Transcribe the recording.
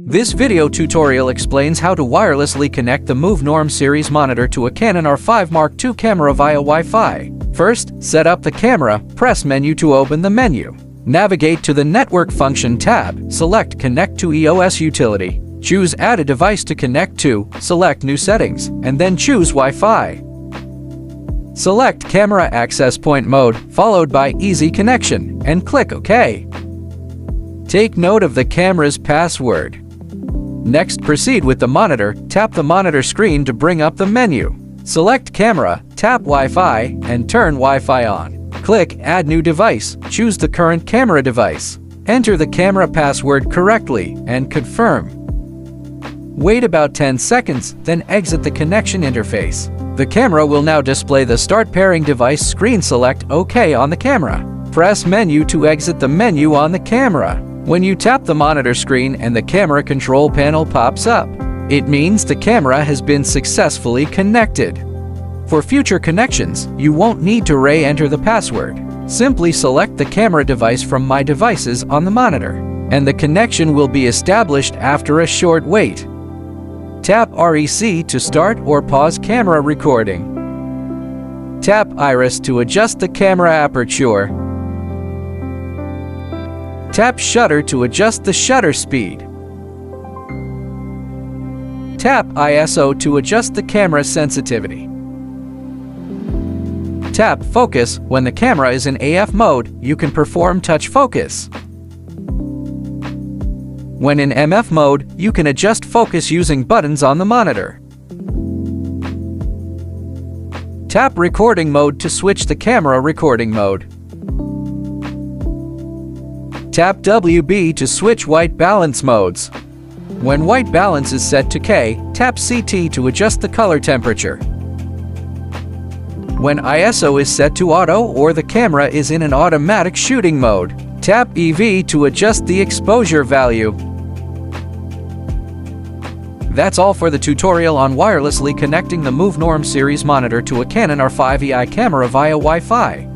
This video tutorial explains how to wirelessly connect the MOVNORM series monitor to a Canon R5 II camera via Wi-Fi. First, set up the camera, press Menu to open the menu. Navigate to the Network Function tab, select Connect to EOS Utility. Choose Add a device to connect to, select New Settings, and then choose Wi-Fi. Select Camera Access Point Mode, followed by Easy Connection, and click OK. Take note of the camera's password. Next, proceed with the monitor. Tap the monitor screen to bring up the menu. Select Camera, tap Wi-Fi, and turn Wi-Fi on. Click Add New Device. Choose the current camera device. Enter the camera password correctly and confirm. Wait about 10 seconds, then exit the connection interface. The camera will now display the Start Pairing Device screen. Select OK on the camera. Press Menu to exit the menu on the camera. When you tap the monitor screen and the camera control panel pops up, it means the camera has been successfully connected. For future connections, you won't need to re-enter the password. Simply select the camera device from My Devices on the monitor, and the connection will be established after a short wait. Tap REC to start or pause camera recording. Tap Iris to adjust the camera aperture. Tap Shutter to adjust the shutter speed. Tap ISO to adjust the camera sensitivity. Tap Focus. When the camera is in AF mode, you can perform touch focus. When in MF mode, you can adjust focus using buttons on the monitor. Tap Recording Mode to switch the camera recording mode. Tap WB to switch white balance modes. When white balance is set to K, tap CT to adjust the color temperature. When ISO is set to auto or the camera is in an automatic shooting mode, tap EV to adjust the exposure value. That's all for the tutorial on wirelessly connecting the MOVNORM series monitor to a Canon R5 II camera via Wi-Fi.